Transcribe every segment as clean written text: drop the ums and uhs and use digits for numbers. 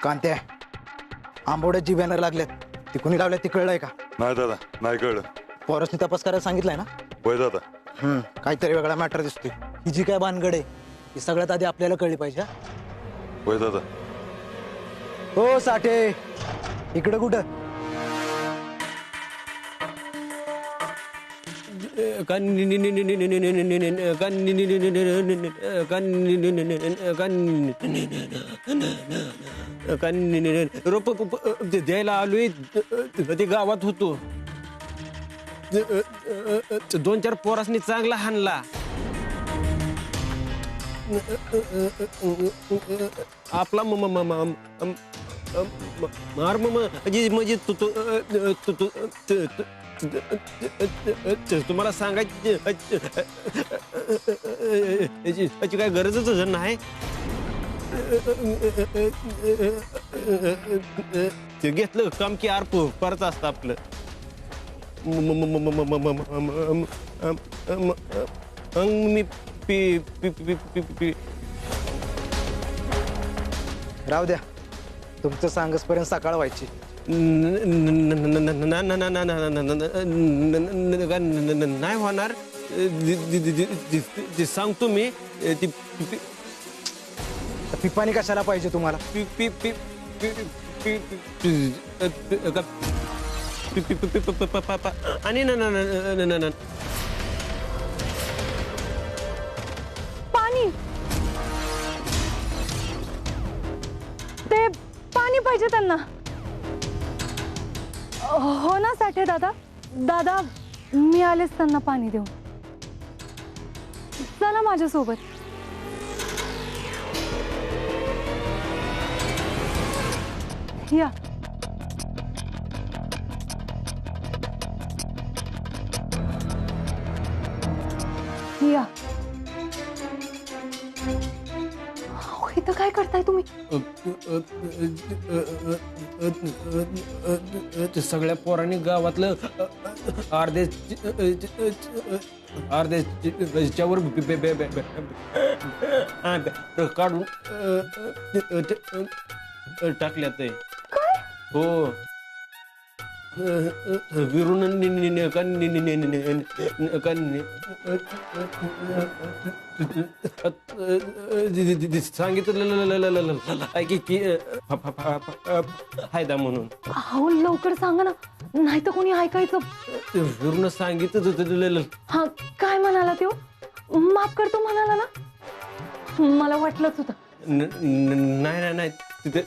कांते आंबवड्यात जी banner लागलेत ती कुणी लावल्यात ती कळलंय का? नाही दादा, नाही कळलं. पोरासनी तपास करायला सांगितलंय ना? होय दादा. काहीतरी वेगळा मॅटर दिसतोय. ही जी काय भानगड आहे ही सगळ्यात आधी आपल्याला कळली पाहिजे. होय दादा. हो साठे, इकडं कुठं? रोप द्यायला आलोय. ते गावात होतो. 2-4 पोरासनी चांगला हाणला. आपला मार म्हणजे तुम्हाला सांगायची याची काय गरजच नाही. ते घेतलं काम की आरप परत असतं आपलं. मी राहू द्या, तुमचं सांगसपर्यंत सकाळ व्हायची. नाही होणार. सांगतो मी. पिपाणी कशाला पाहिजे तुम्हाला? आणि पाणी, ते पाणी पाहिजे त्यांना. हो ना साठे दादा? दादा मी आलेच त्यांना पाणी देऊ. चला माझ्यासोबत. या. या. इथं काय करताय तुम्ही? सगळ्या पोरांनी गावातलं अर्ध्याच्यावर काढून टाकल्यात. हो, विरून सांगितलं की फायदा म्हणून. अहो लवकर सांगा ना, नाही तर कोणी ऐकायचं. विरून सांगितलं. हा, काय म्हणाला तो? माफ करतो म्हणाला ना? मला वाटलंच होतं. नाही नाही, तिथे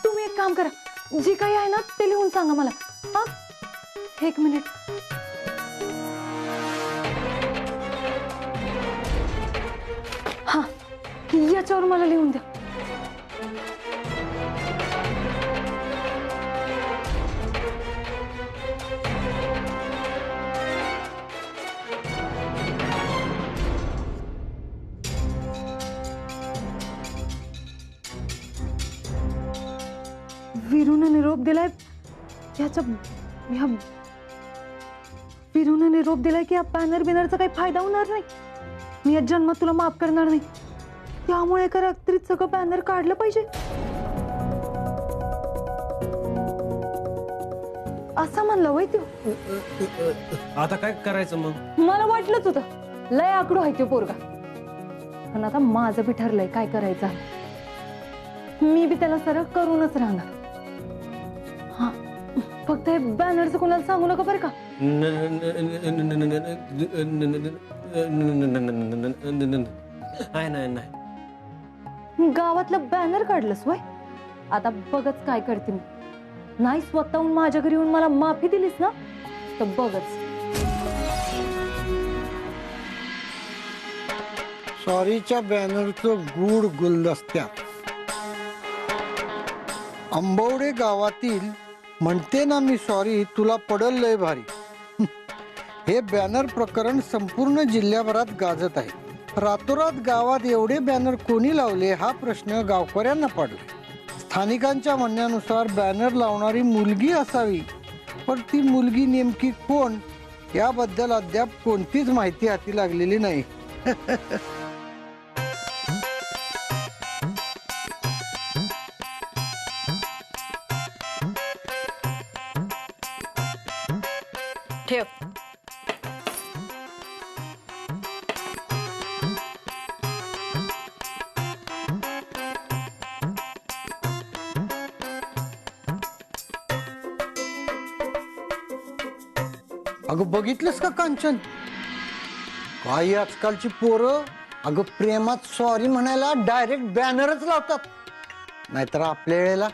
तुम्ही एक काम करा, जे काही आहे ना ते लिहून सांगा मला. हा, 1 मिनिट. हा, याच्यावर मला लिहून द्या. वीरूने निरोप दिलाय. वीरूने निरोप दिलाय की या बॅनर बिनरचा काही फायदा होणार नाही. मी या जन्मात तुला माफ करणार नाही. त्यामुळे एका रात्रीत सगळं बॅनर काढलं पाहिजे असं म्हणलं वय तू. आता काय करायचं मग? मला वाटलंच होतं. लय आकडू आहे तो पोरगा. पण आता माझं बी ठरलंय काय करायचं. मी बी त्याला सरळ करूनच राहणार. हा, फक्त हे बॅनरचं कोणाला सांगू नका बरं का? नाही. गावातलं बॅनर काढलंस वय? आता बघच काय करते मी. नाही स्वतःहून माझ्या घरी येऊन मला माफी दिलीस ना तर बघच. सॉरीच्या बॅनरचं गूढ गुलदस्त्यात आंबवडे गावातील म्हणते ना मी सॉरी तुला पडल लय भारी हे बॅनर प्रकरण संपूर्ण जिल्ह्याभरात गाजत आहे. रातोरात गावात एवढे बॅनर कोणी लावले हा प्रश्न गावकऱ्यांना पडला. स्थानिकांच्या म्हणण्यानुसार बॅनर लावणारी मुलगी असावी, पण ती मुलगी नेमकी कोण याबद्दल अद्याप कोणतीच माहिती हाती लागलेली नाही. ठेव. अगं बघितलंस का कांचन, काही आजकालची पोरं अगं प्रेमात सॉरी म्हणायला डायरेक्ट बॅनरच लावतात. नाहीतर आपल्या वेळेला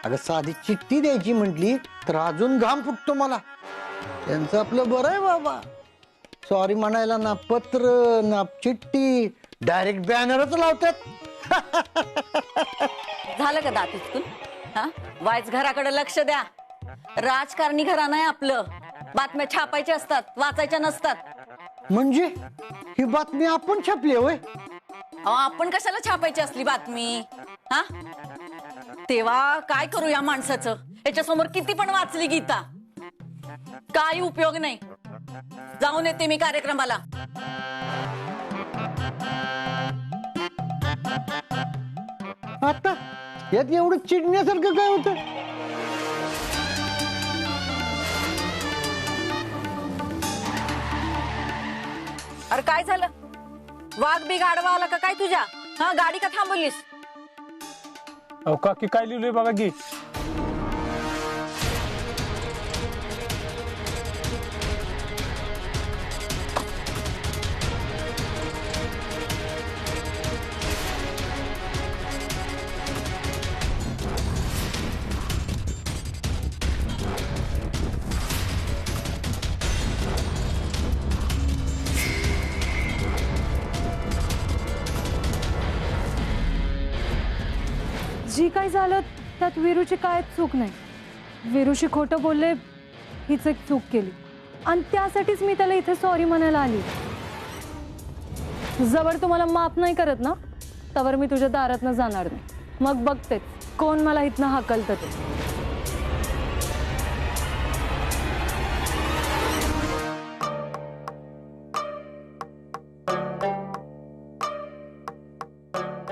अगं साधी चिठ्ठी द्यायची म्हटली तर अजून घाम फुटतो मला. त्यांचं आपलं बरं आहे बाबा, सॉरी म्हणायला ना पत्र ना चिठ्ठी, डायरेक्ट बॅनरच लावतात. झालं का दात उचकून? हा, वाईच घराकडे लक्ष द्या. राजकारणी घराणं आहे आपलं. बातम्या छापायच्या असतात, वाचायच्या नसतात. म्हणजे ही बातमी आपण छापली होय? अहो, आपण कशाला छापायची असली बातमी? हा, तेव्हा काय करू या माणसाचं? याच्या समोर किती पण वाचली गीता, काही उपयोग नाही. जाऊन येते मी कार्यक्रमाला. आता यात एवढं चिडण्यासारखं काय होतं? अरे काय झालं? वाघ बी गाडवा आला का काय तुझ्या? हा, गाडी का थांबवलीस? अहो काकी काय लिहिलंय बघा की. जी काही झालं त्यात वीरूची काय चूक नाही. वीरूशी खोटं बोलले हीच एक चूक केली आणि त्यासाठीच मी त्याला इथे सॉरी म्हणायला आली. जवळ तू मला माफ नाही करत ना, तवर मी तुझ्या दारातनं जाणार नाही. मग बघतेच कोण मला इथनं हाकलतं ते.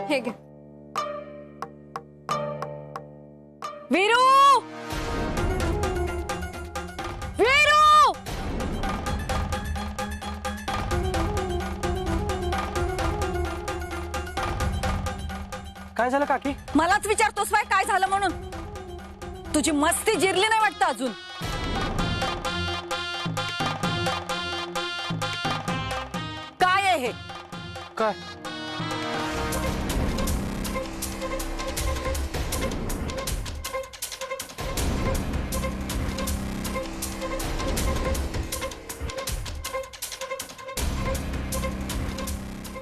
हे घे. वीरू, वीरू, काय झालं काकी? मलाच विचारतोस बाय काय झालं म्हणून? तुझी मस्ती जिरली नाही वाटतं अजून. काय आहे हे? काय?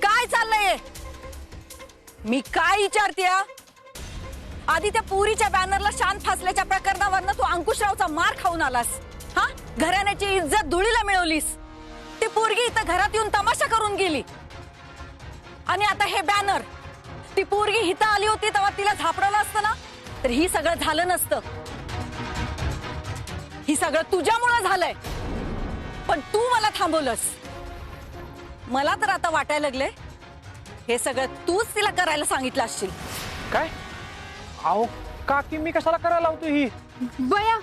काय चाललंय? मी काय विचारते? आधी त्या पुरीच्या बॅनरला शान फासल्याच्या प्रकरणावरनं तू अंकुशरावचा मार खाऊन आलास. हा, घराण्याची इज्जत धुळीला मिळवलीस. ती पोरगी इथं घरात येऊन तमाशा करून गेली आणि आता हे बॅनर. ती पोरगी इथं आली होती तेव्हा तिला झापडवलं असतं ना तर ही सगळं झालं नसतं. ही सगळं तुझ्यामुळे झालंय, पण तू मला थांबवलंस. मला तर आता वाटायला लागले हे सगळं तूच तिला करायला सांगितलं असशील. काय? अहो काकी मी कशाला करायला लावतो ही? बया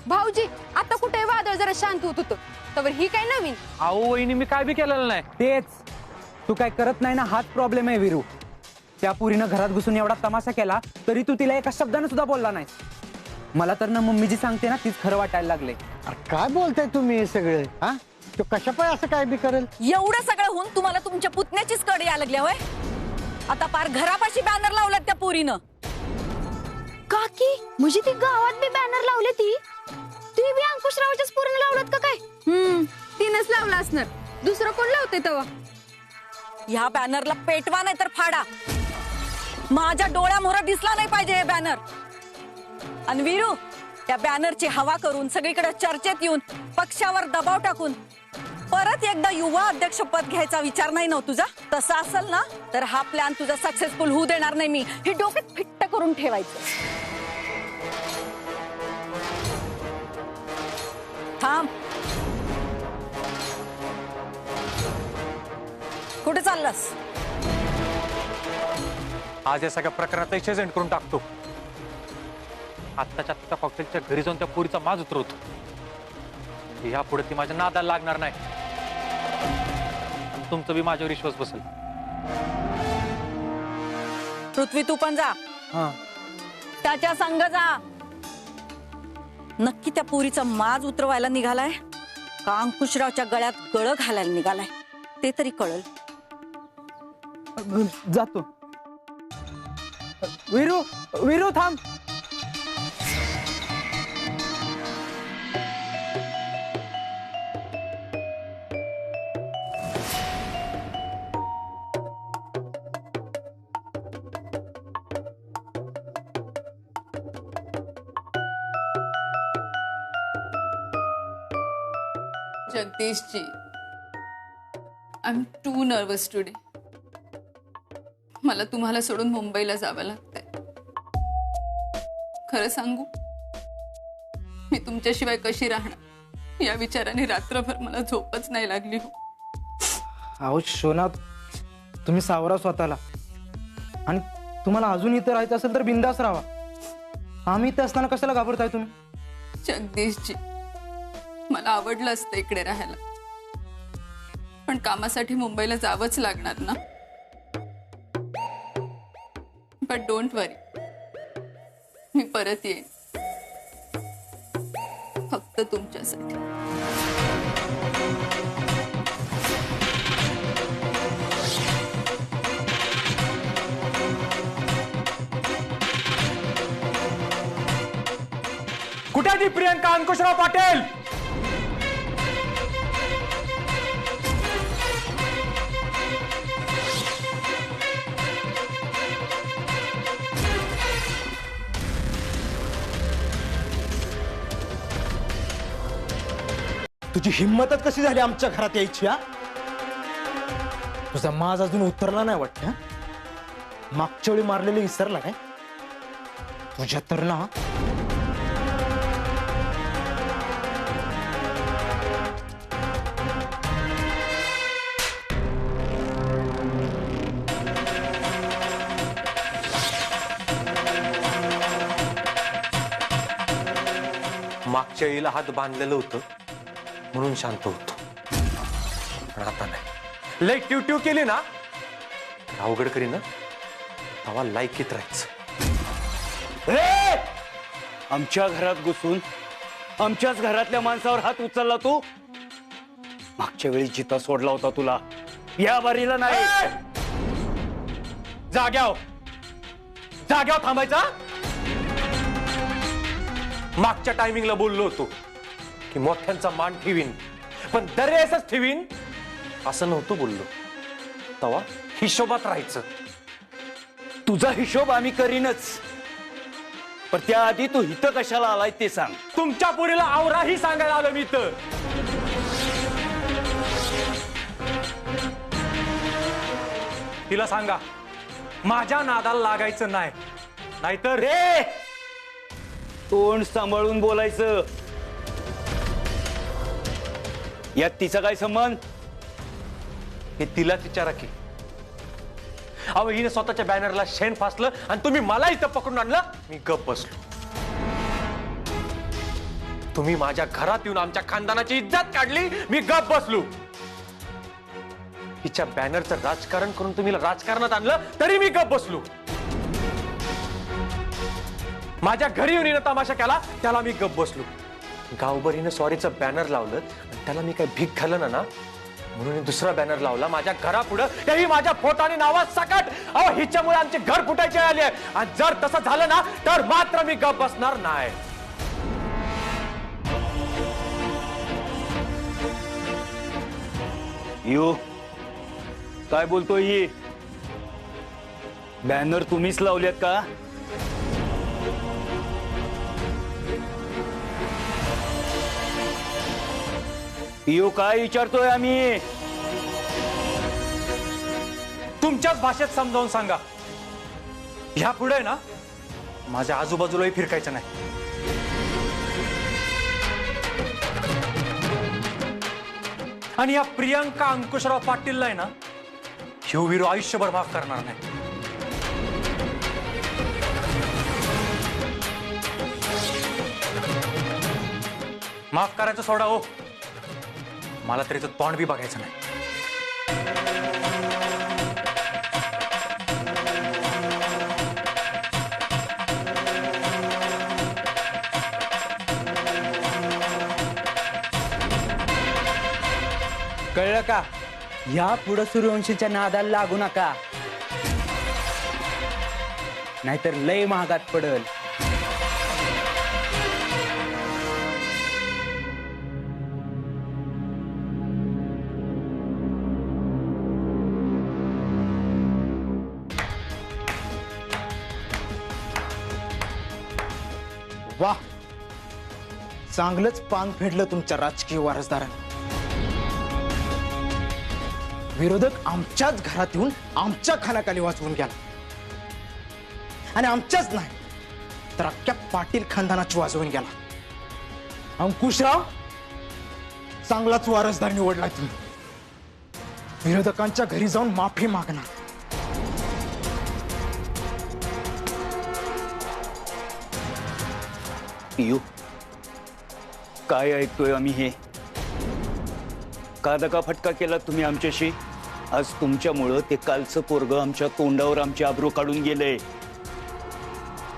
भाऊजी, आता कुठे वादळ जरा शांत होत होतं, तर ही काय नवीन? अहो वहिनी मी काय बी केलेलं नाही. तेच तू काय करत नाही ना, हाच प्रॉब्लेम आहे वीरू. त्या पुरीनं घरात घुसून एवढा तमाशा केला तरी तू तिला एका शब्दानं सुद्धा बोलला नाही. मला तर ना मम्मी जी सांगते ना तीच खरं वाटायला लागले. अरे काय बोलताय तुम्ही हे सगळे? हा, तो कशा पाय असं काय बी करेल? एवढं सगळं होऊन तुम्हाला तुमच्या पुतण्याचीच कड या लागल्या होय? आता पार घरापाशी बॅनर लावलात त्या पोरीनं. काकी म्हणजे ती गावात बी बॅनर लावले, ती बी अंकुशरावच्याच पूर्ण लावलात का काय? तिनंच लावला असणार, दुसरं कोण लावते तेव्हा? ह्या बॅनरला पेटवा नाही तर फाडा. माझ्या डोळ्यामोहर दिसला नाही पाहिजे हे बॅनर. आणि वीरू, त्या बॅनरची हवा करून सगळीकडे चर्चेत येऊन पक्षावर दबाव टाकून परत एकदा युवा अध्यक्ष पद घ्यायचा विचार नाही ना तुझा? तसा असेल ना तर हा प्लॅन तुझा सक्सेसफुल होऊ देणार नाही मी. हे डोक्यात फिट्ट करून ठेवायचं. थांब. कुठे चाललास? आज या सगळ्या प्रकरणात एजंट करून टाकतो. आत्ताच्या आत्ता कॉकटेलच्या घरी जाऊन त्या पोरीचा माज उतरवतो. यापुढे ती माझ्या नादाला लागणार नाही. आणि तुमचं बी माझ्यावर विश्वास बसेल. पृथ्वी तू पण जा. त्याच्या संग जा. नक्की त्या पोरीचा माज उतरवायला निघालाय का अंकुशरावच्या गळ्यात गळ घालायला निघालाय ते तरी कळल. जातो. वीरू वीरू थांब. Jagdish ji, I am too nervous today. मला तुम्हाला सोडून मुंबईला जावं लागतंय. खरं सांगू, मी तुमच्याशिवाय कशी राहणार या विचाराने रात्रभर मला झोपच नाही लागली हो. अहो शोना, तुम्ही सावरा स्वतःला. आणि तुम्हाला अजून इथं राहायचं असेल तर बिंदास राहा. आम्ही इथे असताना कशाला घाबरताय तुम्ही? जगदीश जी, मला आवडलं असतं इकडे राहायला, पण कामासाठी मुंबईला जावंच लागणार ना. बट डोंट वरी, मी परत येईन फक्त तुमच्यासाठी. कुठे ती प्रियंका अंकुशराव पाटील? तुझी हिंमतच कशी झाली आमच्या घरात यायची? हा, तुझा माज अजून उतरला नाही वाटत. मागच्या वेळी मारलेले विसरला काय तुझ्या तर ना? मागच्या वेळीला हात बांधलेलं होतं म्हणून शांत होतो, पण आता नाही. लई ट्यू केली ना अवघड करी ना, तेव्हा लायकीत राहायचं. आमच्या घरात घुसून आमच्याच घरातल्या माणसावर हात उचलला तू. मागच्या वेळी जिता सोडला होता तुला, या बारीला नाही. जाग्यावर थांबायचा. मागच्या टायमिंगला बोललो होतो की मोठ्यांचा मान ठेवीन, पण दरेसच ठेवीन असं नव्हतं बोललो. तेव्हा हिशोबात राहायचं. तुझा हिशोब आम्ही करीनच, पण त्याआधी तू इथं कशाला आलाय ते सांग. तुमच्या पोरीला आवराही सांगायला आलो मी तर. तिला सांगा माझ्या नादाला लागायचं नाही, नाहीतर तोंड सांभाळून बोलायचं. यात तिचा काय संबंध? हे तिलाच विचारा की. अहो, हिने स्वतःच्या बॅनरला शेण फासलं आणि तुम्ही मला इथं पकडून आणलं. मी गप बसलो. तुम्ही माझ्या घरात येऊन आमच्या खानदानाची इज्जत काढली, मी गप बसलो. हिच्या बॅनरचं राजकारण करून तुम्ही राजकारणात आणलं तरी मी गप बसलो. माझ्या घरी येऊन हिनं तमाशा केला त्याला मी गप बसलो. गावभर हिनं सॉरीचं बॅनर लावलं आणि त्याला मी काही भीक घालं ना म्हणून दुसरा बॅनर लावला माझ्या घरापुढं, तेही माझ्या फोटाने नावात सकट. अहो, हिच्यामुळे आमचे घर फुटायचे आले आणि जर तसं झालं ना तर मात्र मी गप बसणार नाही. यो काय बोलतोय ही? बॅनर तुम्हीच लावलेत का? यो काय विचारतोय आम्ही? तुमच्याच भाषेत समजावून सांगा. ह्या पुढे ना माझ्या आजूबाजूलाही फिरकायचं नाही. आणि या प्रियंका अंकुशराव पाटीलला आहे ना ह्यो वीरू आयुष्यभर माफ करणार नाही. माफ करायचं सोडा हो, मला तरी तोंड बी बघायचं नाही. कळलं का? या पुढं सूर्यवंशीच्या नादाला लागू नका, नाहीतर लय महागात पडल. वा, चांगलंच पान फेडलं तुमच्या राजकीय वारसदारांनी. विरोधक आमच्याच घरात येऊन आमच्या खानाखाली वाचवून गेला, आणि आमच्याच नाही तर अख्ख्या पाटील खानदानाची वाजवून गेला. अंकुशराव, चांगलाच वारसदार निवडला तुम्ही. विरोधकांच्या घरी जाऊन माफी मागणार. पियू, काय ऐकतोय आम्ही हे? का दगाफटका केला तुम्ही आमच्याशी? आज तुमच्यामुळं ते कालचं पोरग आमच्या तोंडावर आमची आबरू काढून गेलंय.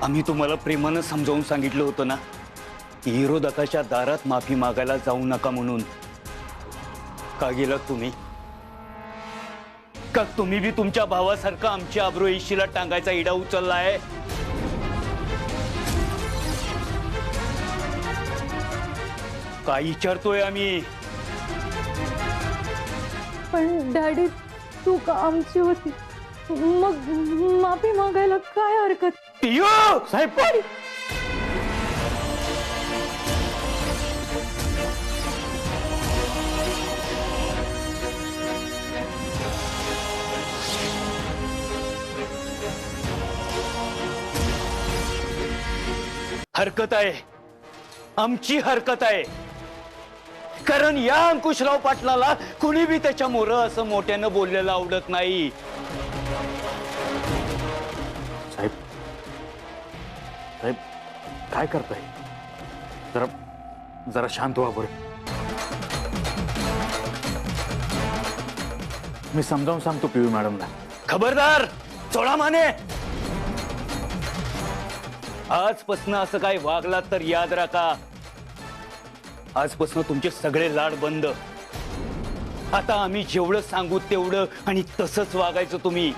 आम्ही तुम्हाला प्रेमानं समजावून सांगितलं होतं ना, विरोधकाच्या दारात माफी मागायला जाऊ नका म्हणून. का गेलात तुम्ही? का तुम्ही बी तुमच्या भावासारखं आमची आबरू इशीला टांगायचा इडा उचललाय? काय विचारतोय आम्ही? पण डॅडी, चूक आमची होती, मग माफी मागायला काय हरकत? पियू साहेब, हरकत आहे, आमची हरकत आहे. कारण या अंकुशराव पाटलाला कुणी बी त्याच्या मोरं असं मोठ्यानं बोललेलं आवडत नाही. साहेब, साहेब काय करताय? जरा जरा शांत व्हा बरं. मी समजावून सांगतो पियू मॅडमला. खबरदार, चोळा माने. आजपासून असं काय वागलात तर याद राखा, आजपासून तुमचे सगळे लाड बंद. आता आम्ही जेवढं सांगू तेवढं आणि तसंच वागायचं तुम्ही.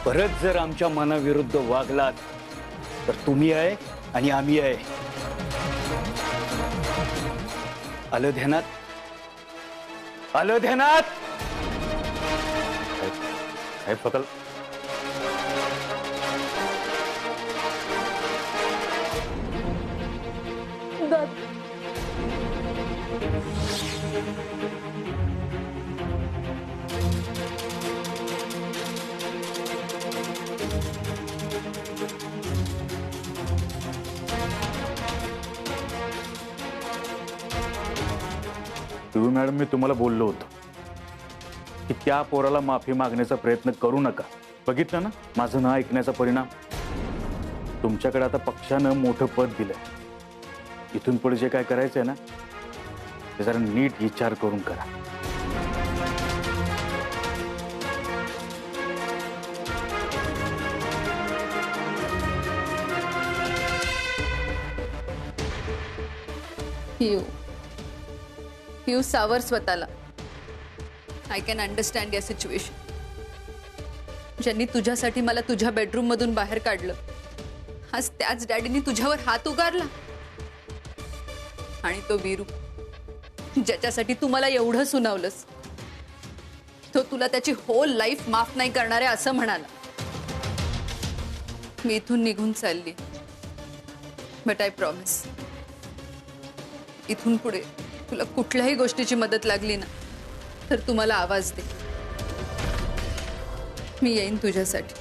परत जर आमच्या मनाविरुद्ध वागलात तर तुम्ही आहे आणि आम्ही आहे. आलं ध्यानात? आलं ध्यानात? साहेब फकल, पियू मॅडम, मी तुम्हाला बोललो होतो की त्या पोराला माफी मागण्याचा प्रयत्न करू नका. बघितलं ना माझं न ऐकण्याचा परिणाम. तुमच्याकडे आता पक्षानं मोठं पद दिलंय. इथून पुढे जे काय करायचंय ना ते जरा नीट विचार करून करा. पियू सावर स्वतःला. आय कॅन अंडरस्टँड या सिच्युएशन. ज्यांनी तुझ्यासाठी मला तुझ्या बेडरूम मधून बाहेर काढलं, आज त्याच डॅडीनी तुझ्यावर हात उगारला. आणि तो वीरू, ज्याच्यासाठी तू मला एवढं सुनावलंस, तो तुला त्याची होल लाईफ माफ नाही करणार आहे असं म्हणाला. मी इथून निघून चालली, बट आय प्रॉमिस, इथून पुढे तुला कुठल्याही गोष्टीची मदत लागली ना तर तू मला आवाज दे. मी येईन तुझ्यासाठी.